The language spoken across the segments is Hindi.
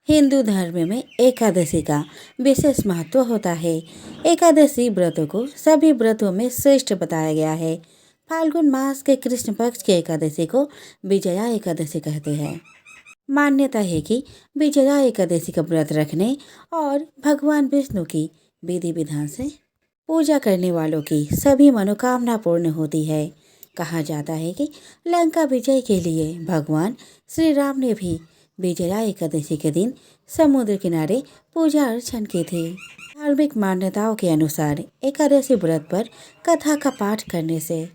हिंदू धर्म में एकादशी का विशेष महत्व होता है। एकादशी व्रतों को सभी व्रतों में श्रेष्ठ बताया गया है। फाल्गुन मास के कृष्ण पक्ष की एकादशी को विजया एकादशी कहते हैं। मान्यता है कि विजया एकादशी का व्रत रखने और भगवान विष्णु की विधि विधान से पूजा करने वालों की सभी मनोकामना पूर्ण होती है। कहा जाता है कि लंका विजय के लिए भगवान श्री राम ने भी विजया एकादशी के दिन समुद्र किनारे पूजा अर्चन की थी। धार्मिक मान्यताओं के अनुसार एकादशी व्रत पर कथा का पाठ करने से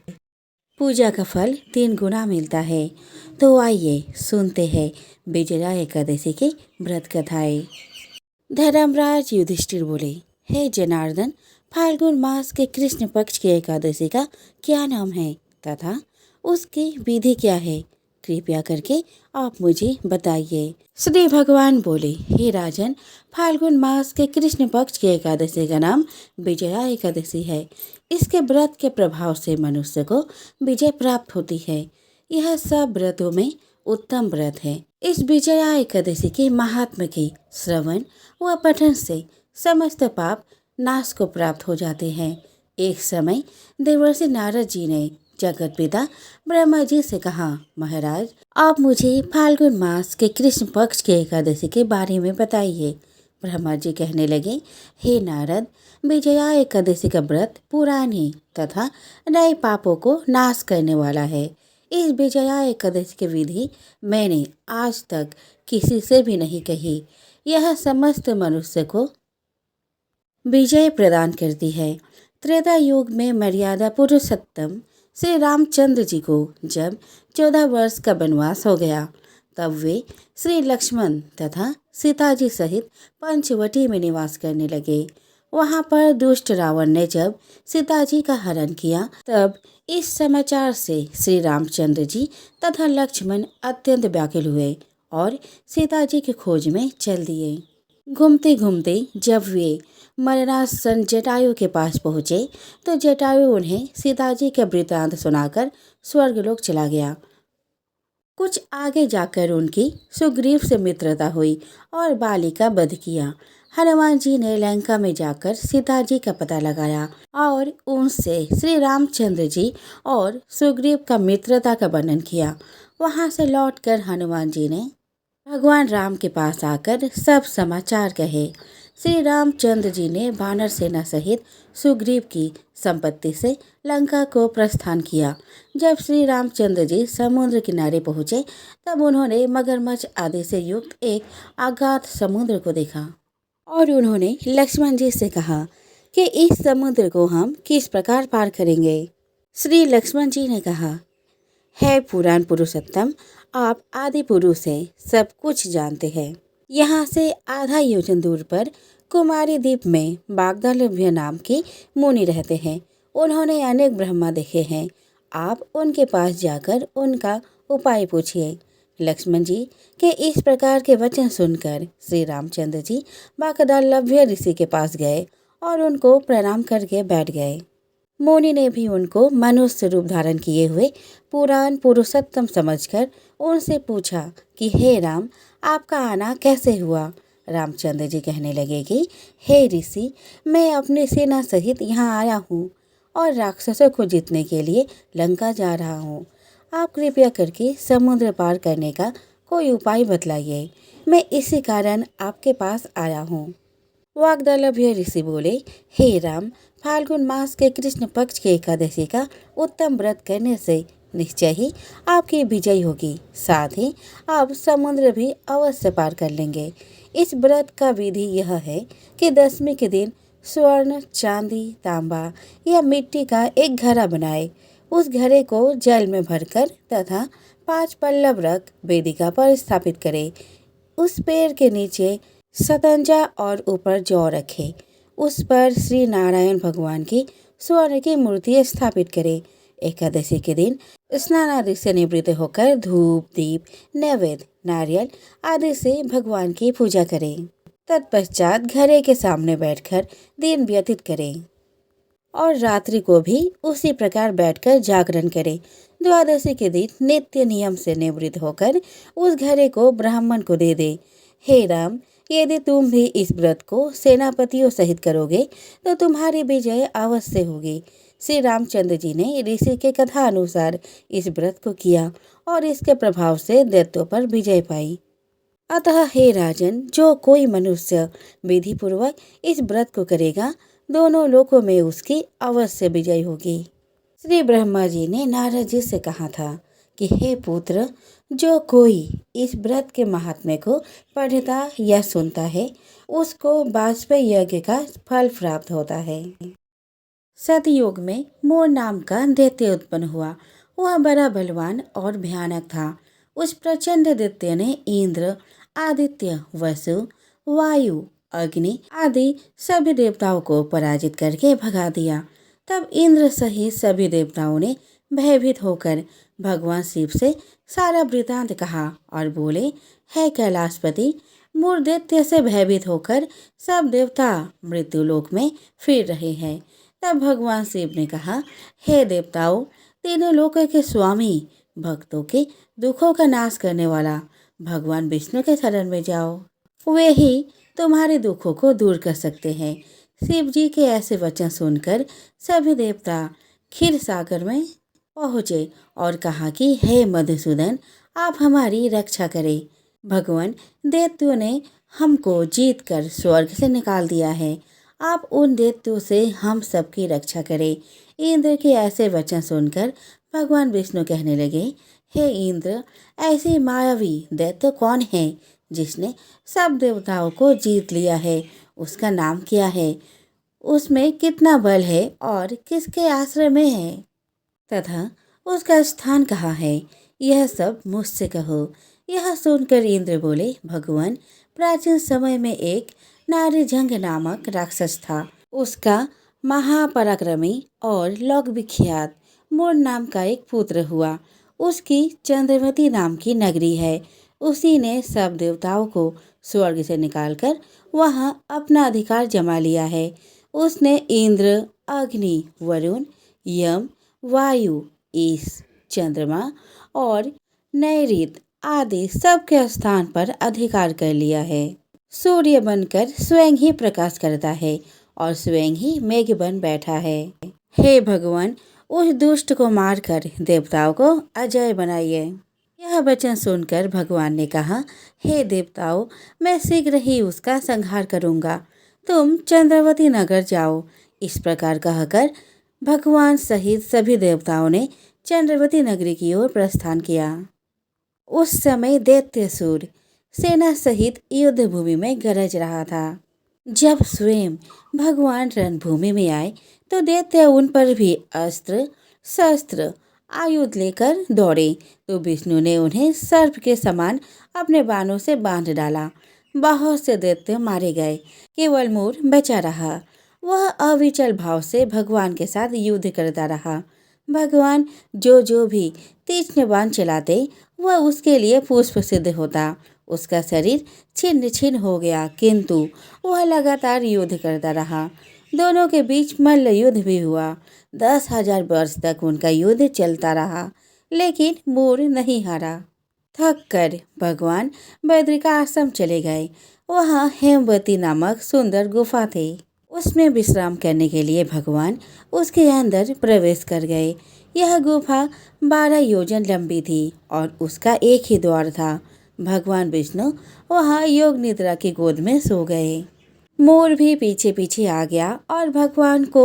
पूजा का फल 3 गुना मिलता है। तो आइए सुनते हैं विजया एकादशी की व्रत कथाएं। धर्मराज युधिष्ठिर बोले, हे जनार्दन, फाल्गुन मास के कृष्ण पक्ष की एकादशी का क्या नाम है तथा उसकी विधि क्या है? कृपया करके आप मुझे बताइए। श्री भगवान बोले, हे राजन, फाल्गुन मास के कृष्ण पक्ष की एकादशी का नाम विजया एकादशी है। इसके व्रत के प्रभाव से मनुष्य को विजय प्राप्त होती है। यह सब व्रतों में उत्तम व्रत है। इस विजया एकादशी के महात्म्य के श्रवण व पठन से समस्त पाप नाश को प्राप्त हो जाते हैं। एक समय देवर्षि नारद जी ने जगत पिता ब्रह्मा जी से कहा, महाराज, आप मुझे फाल्गुन मास के कृष्ण पक्ष के एकादशी के बारे में बताइए। ब्रह्मा जी कहने लगे, हे नारद, विजया एकादशी का व्रत पुराने तथा नए पापों को नाश करने वाला है। इस विजया एकादशी की विधि मैंने आज तक किसी से भी नहीं कही। यह समस्त मनुष्य को विजय प्रदान करती है। त्रेता युग में मर्यादा पुरुषोत्तम श्री रामचंद्र जी को जब 14 वर्ष का वनवास हो गया, तब वे श्री लक्ष्मण तथा सीता जी सहित पंचवटी में निवास करने लगे। वहां पर दुष्ट रावण ने जब सीता जी का हरण किया, तब इस समाचार से श्री रामचंद्र जी तथा लक्ष्मण अत्यंत व्याकुल हुए और सीता जी की खोज में चल दिए। घूमते घूमते जब वे मरणासन जटायु के पास पहुँचे, तो जटायु उन्हें सीता जी का वृत्तांत सुनाकर स्वर्गलोक चला गया। कुछ आगे जाकर उनकी सुग्रीव से मित्रता हुई और बाली का वध किया। हनुमान जी ने लंका में जाकर सीता जी का पता लगाया और उनसे श्री रामचंद्र जी और सुग्रीव का मित्रता का वर्णन किया। वहां से लौटकर हनुमान जी ने भगवान राम के पास आकर सब समाचार कहे। श्री रामचंद्र जी ने वानर सेना सहित सुग्रीव की संपत्ति से लंका को प्रस्थान किया। जब श्री रामचंद्र जी समुद्र किनारे पहुँचे, तब उन्होंने मगरमच्छ आदि से युक्त एक अगाध समुद्र को देखा और उन्होंने लक्ष्मण जी से कहा कि इस समुद्र को हम किस प्रकार पार करेंगे। श्री लक्ष्मण जी ने कहा, है पुराण पुरुषोत्तम, आप आदि पुरुष हैं, सब कुछ जानते हैं। यहाँ से आधा योजन दूर पर कुमारी द्वीप में वाग्दलभ्य नाम के मुनि रहते हैं। उन्होंने अनेक ब्रह्मा देखे हैं। आप उनके पास जाकर उनका उपाय पूछिए। लक्ष्मण जी के इस प्रकार के वचन सुनकर श्री रामचंद्र जी वाग्दलभ्य ऋषि के पास गए और उनको प्रणाम करके बैठ गए। मुनि ने भी उनको मनुष्य रूप धारण किए हुए पुराण पुरुषोत्तम समझकर उनसे पूछा कि हे राम, आपका आना कैसे हुआ। रामचंद्र जी कहने लगे कि हे ऋषि, मैं अपनी सेना सहित यहाँ आया हूँ और राक्षसों को जीतने के लिए लंका जा रहा हूँ। आप कृपया करके समुद्र पार करने का कोई उपाय बतलाइए। मैं इसी कारण आपके पास आया हूँ। वाग्दलभ्य ऋषि बोले, हे राम, फाल्गुन मास के कृष्ण पक्ष के एकादशी का उत्तम व्रत करने से निश्चय ही आपकी विजय होगी। साथ ही आप समुद्र भी अवश्य पार कर लेंगे। इस व्रत का विधि यह है कि दशमी के दिन स्वर्ण, चांदी, तांबा या मिट्टी का एक घड़ा बनाए। उस घड़े को जल में भरकर तथा 5 पल्लव रख वेदिका पर स्थापित करें। उस पेड़ के नीचे शतंजा और ऊपर जौ रखे। उस पर श्री नारायण भगवान की स्वर्ण की मूर्ति स्थापित करें। एकादशी के दिन स्नान आदि से निवृत्त होकर धूप, दीप, नैवेद्य, नारियल आदि से भगवान की पूजा करें। तत्पश्चात घड़े के सामने बैठकर दिन व्यतीत करें और रात्रि को भी उसी प्रकार बैठकर जागरण करें। द्वादशी के दिन नित्य नियम से निवृत्त होकर उस घड़े को ब्राह्मण को दे दे। हे राम, यदि तुम भी इस व्रत को सेनापतियों सहित करोगे तो तुम्हारी विजय अवश्य होगी। श्री रामचंद्र जी ने ऋषि के कथा अनुसार इस व्रत को किया और इसके प्रभाव से दैत्यों पर विजय पाई। अतः हे राजन, जो कोई मनुष्य विधि पूर्वक इस व्रत को करेगा, दोनों लोकों में उसकी अवश्य विजय होगी। श्री ब्रह्मा जी ने नारद जी से कहा था कि हे पुत्र, जो कोई इस व्रत के महात्म्य को पढ़ता या सुनता है, उसको वाजपेयी यज्ञ का फल प्राप्त होता है। सतयुग में मोर नाम का दैत्य उत्पन्न हुआ। वह बड़ा बलवान और भयानक था। उस प्रचंड दैत्य ने इंद्र, आदित्य, वसु, वायु, अग्नि आदि सभी देवताओं को पराजित करके भगा दिया। तब इंद्र सहित सभी देवताओं ने भयभीत होकर भगवान शिव से सारा वृतांत कहा और बोले, हे कैलाशपति, मोर दैत्य से भयभीत होकर सब देवता मृत्युलोक में फिर रहे हैं। तब भगवान शिव ने कहा, हे देवताओं, तीनों लोकों के स्वामी, भक्तों के दुखों का नाश करने वाला भगवान विष्णु के शरण में जाओ। वे ही तुम्हारे दुखों को दूर कर सकते हैं। शिव जी के ऐसे वचन सुनकर सभी देवता क्षीर सागर में पहुँचे और कहा कि हे मधुसूदन, आप हमारी रक्षा करें। भगवान, दैत्यों ने हमको जीत कर स्वर्ग से निकाल दिया है। आप उन दैत्यों से हम सबकी रक्षा करें। इंद्र के ऐसे वचन सुनकर भगवान विष्णु कहने लगे, हे इंद्र, ऐसी मायावी दैत्य कौन है जिसने सब देवताओं को जीत लिया है? उसका नाम क्या है? उसमें कितना बल है और किसके आश्रय में है तथा उसका स्थान कहाँ है? यह सब मुझसे कहो। यह सुनकर इंद्र बोले, भगवान, प्राचीन समय में एक नारीजंग नामक राक्षस था। उसका महापराक्रमी और लोक विख्यात मोर नाम का एक पुत्र हुआ। उसकी चंद्रवती नाम की नगरी है। उसी ने सब देवताओं को स्वर्ग से निकालकर वहां अपना अधिकार जमा लिया है। उसने इंद्र, अग्नि, वरुण, यम, वायु, ईश, चंद्रमा और नैऋत आदि सबके स्थान पर अधिकार कर लिया है। सूर्य बनकर स्वयं ही प्रकाश करता है और स्वयं ही मेघ बन बैठा है। हे भगवान, उस दुष्ट को मारकर देवताओं को अजय बनाइए। यह वचन सुनकर भगवान ने कहा, हे देवताओं, मैं शीघ्र ही उसका संहार करूंगा। तुम चंद्रवती नगर जाओ। इस प्रकार कहकर भगवान सहित सभी देवताओं ने चंद्रवती नगरी की ओर प्रस्थान किया। उस समय दैत्यासुर सेना सहित युद्ध भूमि में गरज रहा था। जब स्वयं भगवान रणभूमि में आए तो दैत्य उन पर भी अस्त्र शस्त्र आयुध लेकर दौड़े। तो विष्णु ने उन्हें सर्प के समान अपने बाणों से बांध डाला। बहुत से दैत्य मारे गए, केवल मोर बचा रहा। वह अविचल भाव से भगवान के साथ युद्ध करता रहा। भगवान जो भी तीक्ष्ण बाण चलाते, वह उसके लिए पुष्प सिद्ध होता। उसका शरीर छिन्न छिन्न हो गया, किंतु वह लगातार युद्ध करता रहा। दोनों के बीच मल्ल युद्ध भी हुआ। 10,000 वर्ष तक उनका युद्ध चलता रहा, लेकिन मोर नहीं हारा। थक कर भगवान बद्रिका आश्रम चले गए। वहाँ हेमवती नामक सुंदर गुफा थी। उसमें विश्राम करने के लिए भगवान उसके अंदर प्रवेश कर गए। यह गुफा 12 योजन लंबी थी और उसका एक ही द्वार था। भगवान विष्णु वहाँ योग निद्रा की गोद में सो गए। मोर भी पीछे पीछे आ गया और भगवान को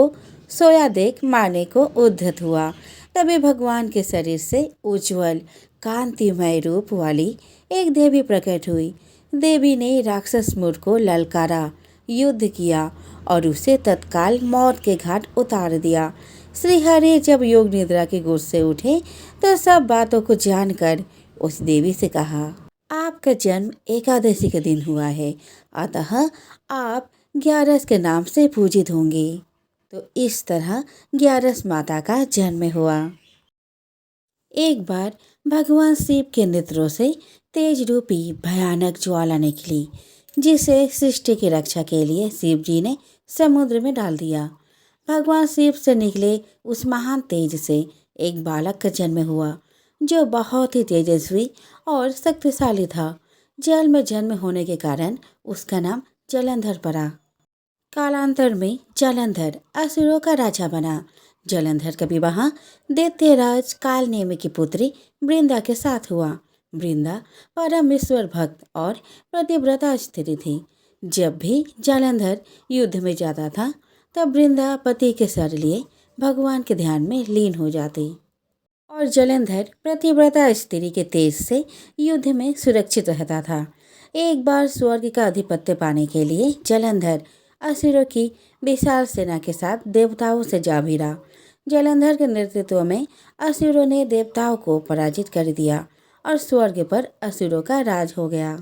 सोया देख मारने को उद्यत हुआ। तभी भगवान के शरीर से उज्जवल कांतिमय रूप वाली एक देवी प्रकट हुई। देवी ने राक्षस मोर को ललकारा, युद्ध किया और उसे तत्काल मौत के घाट उतार दिया। श्री हरि जब योग निद्रा की गोद से उठे तो सब बातों को जानकर उस देवी से कहा, आपका जन्म एकादशी के दिन हुआ है, अतः आप ग्यारस के नाम से पूजित होंगे। तो इस तरह ग्यारस माता का जन्म हुआ। एक बार भगवान शिव के नेत्रों से तेज रूपी भयानक ज्वाला निकली, जिसे सृष्टि की रक्षा के लिए शिव जी ने समुद्र में डाल दिया। भगवान शिव से निकले उस महान तेज से एक बालक का जन्म हुआ, जो बहुत ही तेजस्वी और शक्तिशाली था। जल में जन्म होने के कारण उसका नाम जलंधर पड़ा। कालांतर में जलंधर असुरों का राजा बना। जलंधर का विवाह दैत्यराज कालनेमि की पुत्री वृंदा के साथ हुआ। वृंदा परम ईश्वर भक्त और पतिव्रता स्त्री थी। जब भी जलंधर युद्ध में जाता था तब वृंदा पति के सर लिए भगवान के ध्यान में लीन हो जाती और जलंधर पतिव्रता स्त्री के तेज से युद्ध में सुरक्षित रहता था। एक बार स्वर्ग का आधिपत्य पाने के लिए जलंधर असुरों की विशाल सेना के साथ देवताओं से जा भिड़ा। जलंधर के नेतृत्व में असुरों ने देवताओं को पराजित कर दिया और स्वर्ग पर असुरों का राज हो गया।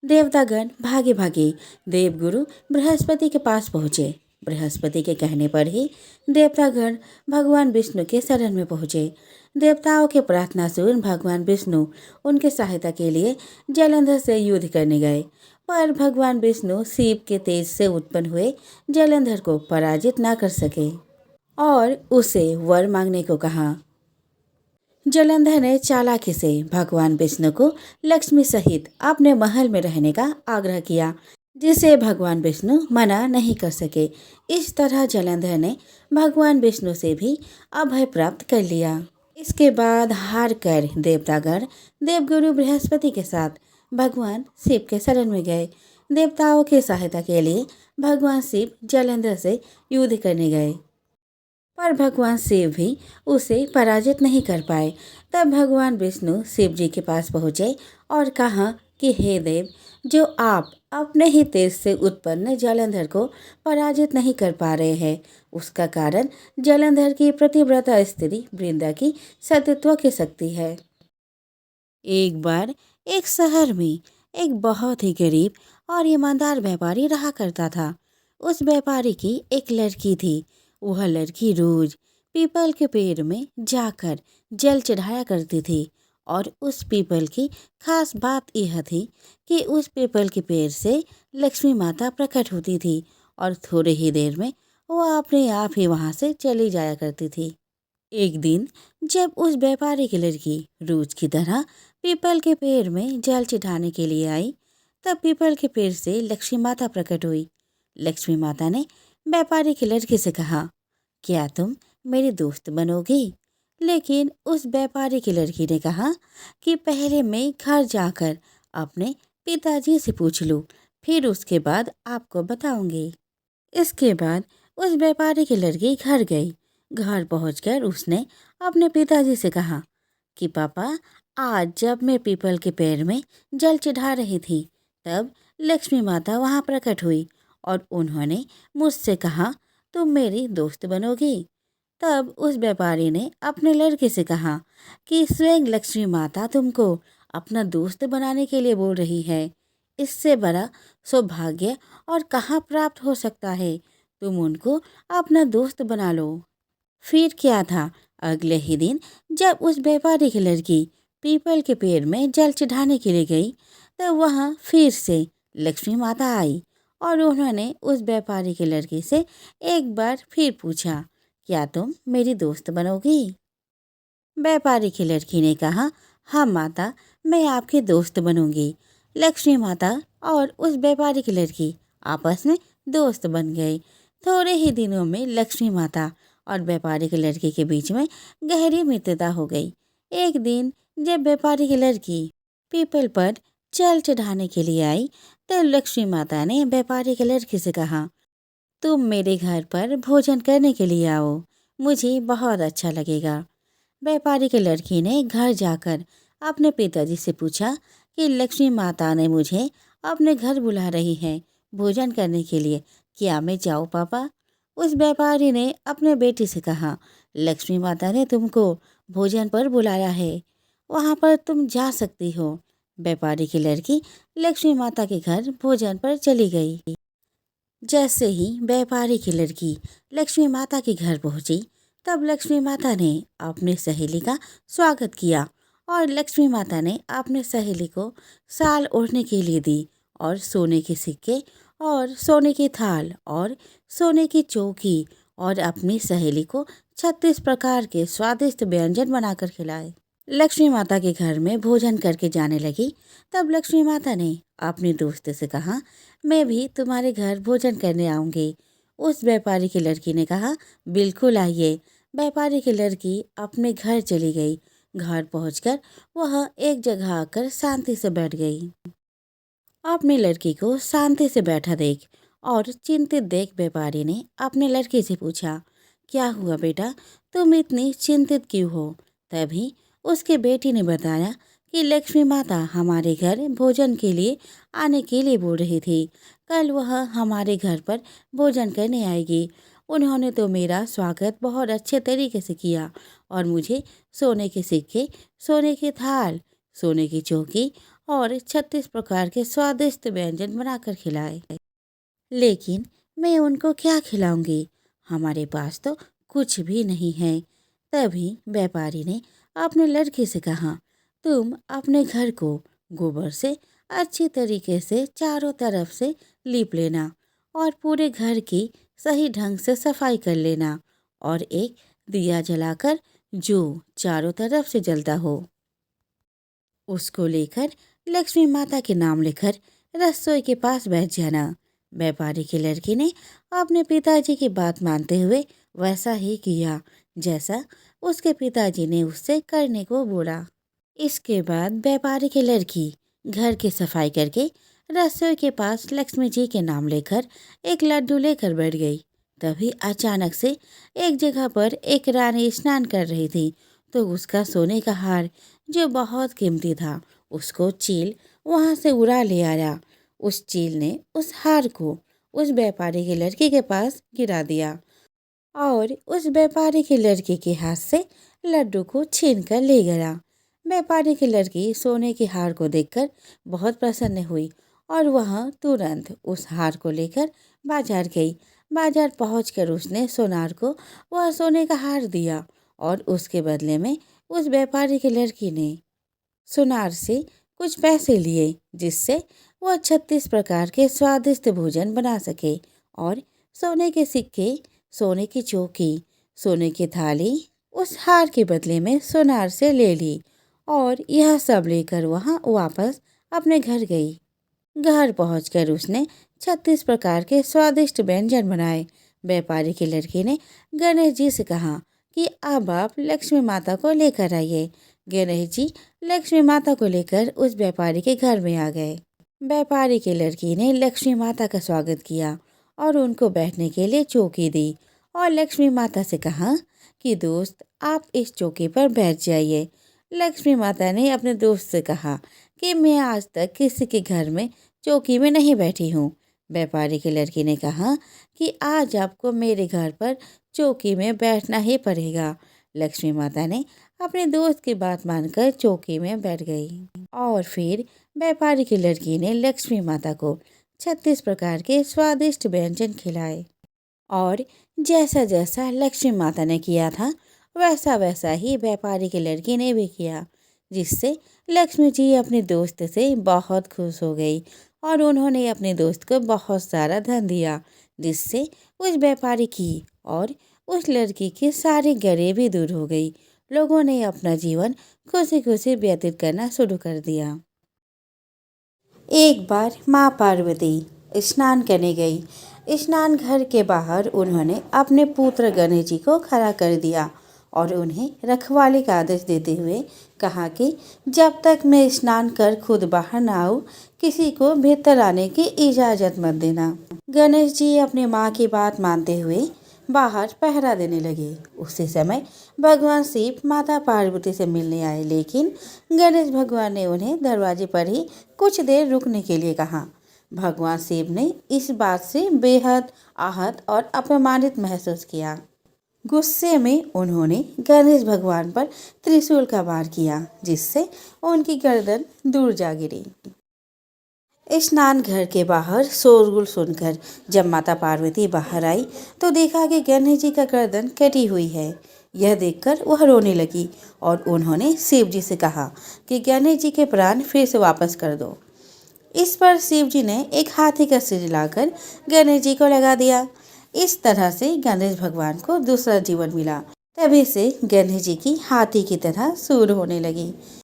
देवतागण भागे भागे देवगुरु बृहस्पति के पास पहुँचे। बृहस्पति के कहने पर ही देवतागण भगवान विष्णु के शरण में पहुँचे। देवताओं के प्रार्थना सुन भगवान विष्णु उनके सहायता के लिए जलंधर से युद्ध करने गए, पर भगवान विष्णु शिव के तेज से उत्पन्न हुए जलंधर को पराजित न कर सके और उसे वर मांगने को कहा। जलंधर ने चालाकी से भगवान विष्णु को लक्ष्मी सहित अपने महल में रहने का आग्रह किया, जिसे भगवान विष्णु मना नहीं कर सके। इस तरह जलंधर ने भगवान विष्णु से भी अभय प्राप्त कर लिया। इसके बाद हार कर देवतागण देवगुरु बृहस्पति के साथ भगवान शिव के शरण में गए। देवताओं की सहायता के लिए भगवान शिव जलंधर से युद्ध करने गए, पर भगवान शिव भी उसे पराजित नहीं कर पाए। तब भगवान विष्णु शिव जी के पास पहुँचे और कहा कि हे देव, जो आप अपने ही तेज से उत्पन्न जलंधर को पराजित नहीं कर पा रहे हैं, उसका कारण जलंधर की पतिव्रता स्त्री वृंदा की सतीत्व की शक्ति है। एक बार एक शहर में एक बहुत ही गरीब और ईमानदार व्यापारी रहा करता था। उस व्यापारी की एक लड़की थी। वह लड़की रोज पीपल के पेड़ में जाकर जल चढ़ाया करती थी और उस पीपल की खास बात यह थी कि उस पीपल के पेड़ से लक्ष्मी माता प्रकट होती थी और थोड़े ही देर में वह अपने आप ही वहां से चली जाया करती थी। एक दिन जब उस व्यापारी की लड़की रोज की तरह पीपल के पेड़ में जल चढ़ाने के लिए आई, तब पीपल के पेड़ से लक्ष्मी माता प्रकट हुई। लक्ष्मी माता ने व्यापारी की लड़की से कहा, क्या तुम मेरी दोस्त बनोगी? लेकिन उस व्यापारी की लड़की ने कहा कि पहले मैं घर जाकर अपने पिताजी से पूछ लूं, फिर उसके बाद आपको बताऊंगी। इसके बाद उस व्यापारी की लड़की घर गई। घर पहुंचकर उसने अपने पिताजी से कहा कि पापा, आज जब मैं पीपल के पेड़ में जल चढ़ा रही थी, तब लक्ष्मी माता वहां प्रकट हुई और उन्होंने मुझसे कहा, तुम मेरी दोस्त बनोगी। तब उस व्यापारी ने अपने लड़के से कहा कि स्वयं लक्ष्मी माता तुमको अपना दोस्त बनाने के लिए बोल रही है। इससे बड़ा सौभाग्य और कहाँ प्राप्त हो सकता है। तुम उनको अपना दोस्त बना लो। फिर क्या था, अगले ही दिन जब उस व्यापारी की लड़की पीपल के पेड़ में जल चढ़ाने के लिए गई, तब वहाँ फिर से लक्ष्मी माता आई और उन्होंने उस व्यापारी की लड़की से एक बार फिर पूछा, क्या तुम मेरी दोस्त बनोगी? व्यापारी की लड़की ने कहा, हाँ माता, मैं आपकी दोस्त बनूंगी। लक्ष्मी माता और उस व्यापारी की लड़की आपस में दोस्त बन गई। थोड़े ही दिनों में लक्ष्मी माता और व्यापारी की लड़की के बीच में गहरी मित्रता हो गई। एक दिन जब व्यापारी की लड़की पीपल पर जल चढ़ाने के लिए आई, तब लक्ष्मी माता ने व्यापारी की लड़की से कहा, तुम मेरे घर पर भोजन करने के लिए आओ, मुझे बहुत अच्छा लगेगा। व्यापारी की लड़की ने घर जाकर अपने पिताजी से पूछा कि लक्ष्मी माता ने मुझे अपने घर बुला रही है भोजन करने के लिए, क्या मैं जाऊँ पापा? उस व्यापारी ने अपने बेटी से कहा, लक्ष्मी माता ने तुमको भोजन पर बुलाया है, वहाँ पर तुम जा सकती हो। व्यापारी की लड़की लक्ष्मी माता के घर भोजन पर चली गई। जैसे ही व्यापारी की लड़की लक्ष्मी माता के घर पहुंची, तब लक्ष्मी माता ने अपनी सहेली का स्वागत किया और लक्ष्मी माता ने अपने सहेली को शाल ओढ़ने के लिए दी और सोने के सिक्के और सोने की थाल और सोने की चौकी और अपनी सहेली को 36 प्रकार के स्वादिष्ट व्यंजन बनाकर खिलाए। लक्ष्मी माता के घर में भोजन करके जाने लगी। तब लक्ष्मी माता ने अपनी दोस्त से कहा, मैं भी तुम्हारे घर भोजन करने आऊंगी। उस व्यापारी की लड़की ने कहा, बिल्कुल आइए। व्यापारी की लड़की अपने घर चली गई। घर पहुंचकर वह एक जगह आकर शांति से बैठ गई। अपनी लड़की को शांति से बैठा देख और चिंतित देख व्यापारी ने अपनी लड़की से पूछा, क्या हुआ बेटा, तुम इतनी चिंतित क्यों हो? तभी उसके बेटी ने बताया कि लक्ष्मी माता हमारे घर भोजन के लिए आने के लिए बोल रही थी। कल वह हमारे घर पर भोजन करने आएगी। उन्होंने तो मेरा स्वागत बहुत अच्छे तरीके से किया और मुझे सोने के सिक्के, सोने के थाल, सोने की चौकी और 36 प्रकार के स्वादिष्ट व्यंजन बनाकर खिलाए। लेकिन मैं उनको क्या खिलाऊंगी? हमारे पास तो कुछ भी नहीं है। तभी व्यापारी ने अपने लड़के से कहा, तुम अपने घर को गोबर से अच्छी तरीके से चारों तरफ से लीप लेना और पूरे घर की सही ढंग से सफाई कर लेना और एक दिया जलाकर जो चारों तरफ से जलता हो उसको लेकर लक्ष्मी माता के नाम लिखकर रसोई के पास बैठ जाना। व्यापारी की लड़की ने अपने पिताजी की बात मानते हुए वैसा ही किया जैसा उसके पिताजी ने उससे करने को बोला। इसके बाद व्यापारी की लड़की घर की सफाई करके रसोई के पास लक्ष्मी जी के नाम लेकर एक लड्डू लेकर बैठ गई। तभी अचानक से एक जगह पर एक रानी स्नान कर रही थी, तो उसका सोने का हार जो बहुत कीमती था उसको चील वहां से उड़ा ले आया। उस चील ने उस हार को उस व्यापारी की लड़की के पास गिरा दिया और उस व्यापारी की लड़की के हाथ से लड्डू को छीन कर ले गया। व्यापारी की लड़की सोने के हार को देखकर बहुत प्रसन्न हुई और वह तुरंत उस हार को लेकर बाजार गई। बाजार पहुंचकर उसने सोनार को वह सोने का हार दिया और उसके बदले में उस व्यापारी की लड़की ने सुनार से कुछ पैसे लिए जिससे वह 36 प्रकार के स्वादिष्ट भोजन बना सके और सोने के सिक्के, सोने की चौकी, सोने की थाली उस हार के बदले में सुनार से ले ली और यह सब लेकर वहां वापस अपने घर गई। घर पहुंचकर उसने 36 प्रकार के स्वादिष्ट व्यंजन बनाए। व्यापारी की लड़की ने गणेश जी से कहा कि अब आप लक्ष्मी माता को लेकर आइए। गणेश जी लक्ष्मी माता को लेकर उस व्यापारी के घर में आ गए। व्यापारी की लड़की ने लक्ष्मी माता का स्वागत किया और उनको बैठने के लिए चौकी दी और लक्ष्मी माता से कहा कि दोस्त आप इस चौकी पर बैठ जाइए। लक्ष्मी माता ने अपने दोस्त से कहा कि मैं आज तक किसी के घर में चौकी में नहीं बैठी हूँ। व्यापारी की लड़की ने कहा कि आज आपको मेरे घर पर चौकी में बैठना ही पड़ेगा। लक्ष्मी माता ने अपने दोस्त की बात मानकर चौकी में बैठ गई और फिर व्यापारी की लड़की ने लक्ष्मी माता को 36 प्रकार के स्वादिष्ट व्यंजन खिलाए और जैसा जैसा लक्ष्मी माता ने किया था वैसा वैसा ही व्यापारी की लड़की ने भी किया, जिससे लक्ष्मी जी अपने दोस्त से बहुत खुश हो गई और उन्होंने अपने दोस्त को बहुत सारा धन दिया, जिससे उस व्यापारी की और उस लड़की की सारी गरीबी दूर हो गई। लोगों ने अपना जीवन खुशी खुशी व्यतीत करना शुरू कर दिया। एक बार माँ पार्वती स्नान करने गई। स्नान घर के बाहर उन्होंने अपने पुत्र गणेश जी को खड़ा कर दिया और उन्हें रखवाले का आदेश देते हुए कहा कि जब तक मैं स्नान कर खुद बाहर न आऊं, किसी को भीतर आने की इजाज़त मत देना। गणेश जी अपनी माँ की बात मानते हुए बाहर पहरा देने लगे। उसी समय भगवान शिव माता पार्वती से मिलने आए, लेकिन गणेश भगवान ने उन्हें दरवाजे पर ही कुछ देर रुकने के लिए कहा। भगवान शिव ने इस बात से बेहद आहत और अपमानित महसूस किया। गुस्से में उन्होंने गणेश भगवान पर त्रिशूल का वार किया, जिससे उनकी गर्दन दूर जा गिरी। स्नान घर के बाहर शोरगुल सुनकर जब माता पार्वती बाहर आई तो देखा कि गणेश जी का गर्दन कटी हुई है। यह देखकर वह रोने लगी और उन्होंने शिव जी से कहा कि गणेश जी के प्राण फिर से वापस कर दो। इस पर शिव जी ने एक हाथी का सिर लाकर गणेश जी को लगा दिया। इस तरह से गणेश भगवान को दूसरा जीवन मिला। तभी से गणेश जी की हाथी की तरह सूंड होने लगी।